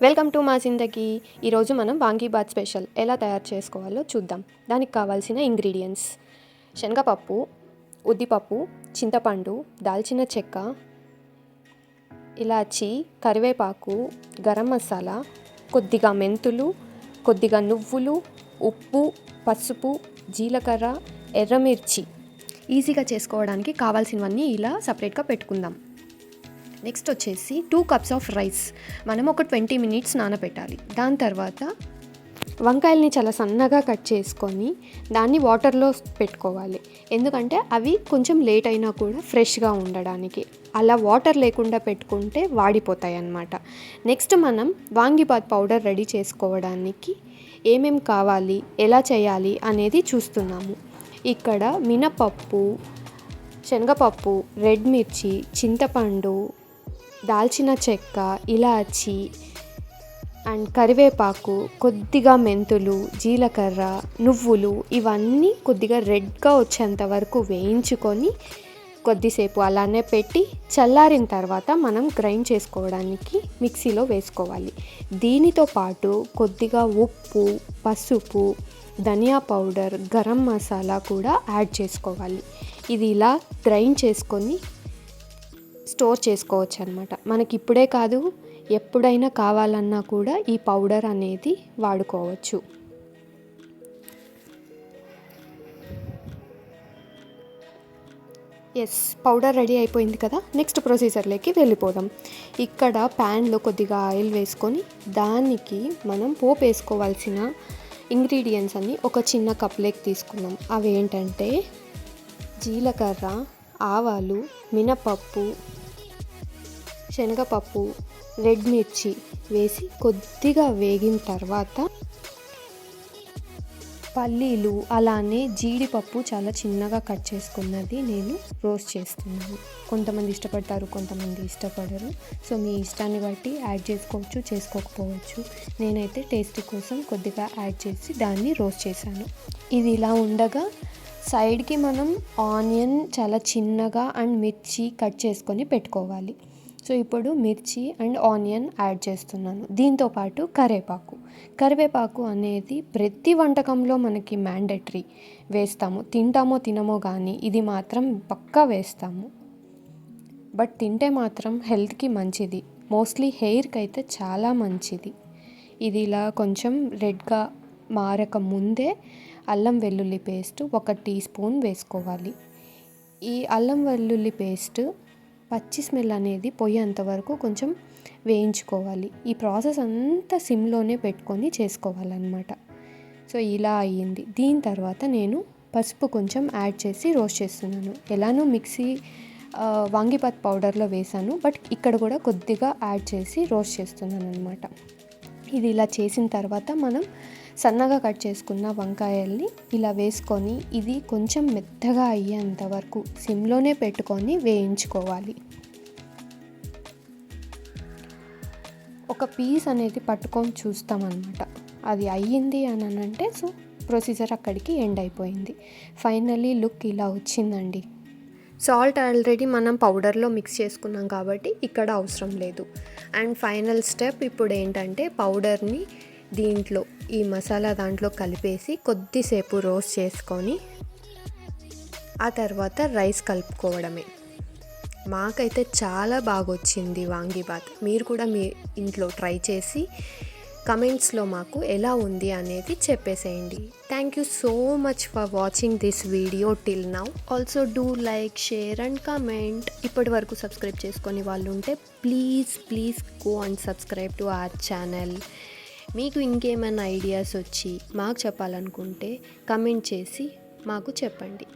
Welcome to మా జిందగీ. ఈరోజు మనం వాంగీబాత్ స్పెషల్ ఎలా తయారు చేసుకోవాలో చూద్దాం. దానికి కావాల్సిన ఇంగ్రీడియంట్స్: శనగపప్పు, ఉద్దిపప్పు, చింతపండు, దాల్చిన చెక్క, ఇలాచి, కరివేపాకు, గరం మసాలా, కొద్దిగా మెంతులు, కొద్దిగా నువ్వులు, ఉప్పు, పసుపు, జీలకర్ర, ఎర్రమిర్చి. ఈజీగా చేసుకోవడానికి కావాల్సినవన్నీ ఇలా సపరేట్గా పెట్టుకుందాం. నెక్స్ట్ వచ్చేసి 2 cups ఆఫ్ రైస్ మనం ఒక 20 minutes నానబెట్టాలి. దాని తర్వాత వంకాయల్ని చాలా సన్నగా కట్ చేసుకొని దాన్ని వాటర్లో పెట్టుకోవాలి. ఎందుకంటే అవి కొంచెం లేట్ అయినా కూడా ఫ్రెష్గా ఉండడానికి. అలా వాటర్ లేకుండా పెట్టుకుంటే వాడిపోతాయి అన్నమాట. నెక్స్ట్ మనం వాంగీబాత్ పౌడర్ రెడీ చేసుకోవడానికి ఏమేం కావాలి, ఎలా చేయాలి అనేది చూస్తున్నాము. ఇక్కడ మినపప్పు, శనగపప్పు, రెడ్ మిర్చి, చింతపండు, దాల్చిన చెక్క, ఇలాచి అండ్ కరివేపాకు, కొద్దిగా మెంతులు, జీలకర్ర, నువ్వులు ఇవన్నీ కొద్దిగా రెడ్గా వచ్చేంత వరకు వేయించుకొని కొద్దిసేపు అలానే పెట్టి చల్లారిన తర్వాత మనం గ్రైండ్ చేసుకోవడానికి మిక్సీలో వేసుకోవాలి. దీనితో పాటు కొద్దిగా ఉప్పు, పసుపు, ధనియా పౌడర్, గరం మసాలా కూడా యాడ్ చేసుకోవాలి. ఇది ఇలా గ్రైండ్ చేసుకొని స్టోర్ చేసుకోవచ్చు అన్నమాట. మనకి ఇప్పుడే కాదు, ఎప్పుడైనా కావాలన్నా కూడా ఈ పౌడర్ అనేది వాడుకోవచ్చు. పౌడర్ రెడీ అయిపోయింది కదా. నెక్స్ట్ ప్రొసీజర్లోకి వెళ్ళిపోదాం. ఇక్కడ ప్యాన్లో కొద్దిగా ఆయిల్ వేసుకొని దానికి మనం పోపు వేసుకోవాల్సిన ఇంగ్రీడియంట్స్ అన్నీ ఒక చిన్న కప్లోకి తీసుకున్నాం. అవి ఏంటంటే జీలకర్ర, ఆవాలు, మినపప్పు, శనగపప్పు, రెడ్ మిర్చి వేసి కొద్దిగా వేగిన తర్వాత పల్లీలు, అలానే జీడిపప్పు చాలా చిన్నగా కట్ చేసుకున్నది నేను రోస్ట్ చేస్తున్నాను. కొంతమంది ఇష్టపడతారు, కొంతమంది ఇష్టపడరు. సో మీ ఇష్టాన్ని బట్టి యాడ్ చేసుకోవచ్చు, చేసుకోకపోవచ్చు. నేనైతే టేస్ట్ కోసం కొద్దిగా యాడ్ చేసి దాన్ని రోస్ట్ చేశాను. ఇది ఇలా ఉండగా సైడ్కి మనం ఆనియన్ చాలా చిన్నగా అండ్ మిర్చి కట్ చేసుకొని పెట్టుకోవాలి. సో ఇప్పుడు మిర్చి అండ్ ఆనియన్ యాడ్ చేస్తున్నాను. దీంతోపాటు కరివేపాకు అనేది ప్రతి వంటకంలో మనకి మ్యాండేటరీ. వేస్తాము, తింటామో తినమో కానీ ఇది మాత్రం పక్కా వేస్తాము. బట్ తింటే మాత్రం హెల్త్కి మంచిది, మోస్ట్లీ హెయిర్కి అయితే చాలా మంచిది. ఇది ఇలా కొంచెం రెడ్గా మారక ముందే అల్లం వెల్లుల్లి పేస్ట్ 1 teaspoon వేసుకోవాలి. ఈ అల్లం వెల్లుల్లి పేస్ట్ పచ్చి స్మెల్ అనేది పోయేంత వరకు కొంచెం వేయించుకోవాలి. ఈ ప్రాసెస్ అంతా సిమ్లోనే పెట్టుకొని చేసుకోవాలన్నమాట. సో ఇలా అయ్యింది. దీని తర్వాత నేను పసుపు కొంచెం యాడ్ చేసి రోస్ట్ చేస్తున్నాను. ఎలానో మిక్సీ వాంగీబాత్ పౌడర్లో వేసాను, బట్ ఇక్కడ కూడా కొద్దిగా యాడ్ చేసి రోస్ట్ చేస్తున్నాను అనమాట. ఇది ఇలా చేసిన తర్వాత మనం సన్నగా కట్ చేసుకున్న వంకాయల్ని ఇలా వేసుకొని ఇది కొంచెం మెత్తగా అయ్యేంత వరకు సిమ్లోనే పెట్టుకొని వేయించుకోవాలి. ఒక పీస్ అనేది పట్టుకొని చూస్తామన్నమాట. అది అయ్యింది అని అంటే సో ప్రొసీజర్ అక్కడికి ఎండ్ అయిపోయింది. ఫైనల్లీ లుక్ ఇలా వచ్చిందండి. సాల్ట్ ఆల్రెడీ మనం పౌడర్లో మిక్స్ చేసుకున్నాం కాబట్టి ఇక్కడ అవసరం లేదు. అండ్ ఫైనల్ స్టెప్ ఇప్పుడు ఏంటంటే పౌడర్ని దీంట్లో ఈ మసాలా దాంట్లో కలిపేసి కొద్దిసేపు రోస్ట్ చేసుకొని ఆ తర్వాత రైస్ కలుపుకోవడమే. మాకైతే చాలా బాగా వచ్చింది వాంగీబాత్. మీరు కూడా మీ ఇంట్లో ట్రై చేసి కమెంట్స్లో మాకు ఎలా ఉంది అనేది చెప్పేసేయండి. Thank you so much for watching this video till now. Also do like, share and comment. ఇప్పటి వరకు సబ్స్క్రైబ్ చేసుకొని వాళ్ళు ఉంటే please go and subscribe to our channel. మీకు ఇంకేమైనా ఐడియాస్ వచ్చి మాకు చెప్పాలనుకుంటే కమెంట్ చేసి మాకు చెప్పండి.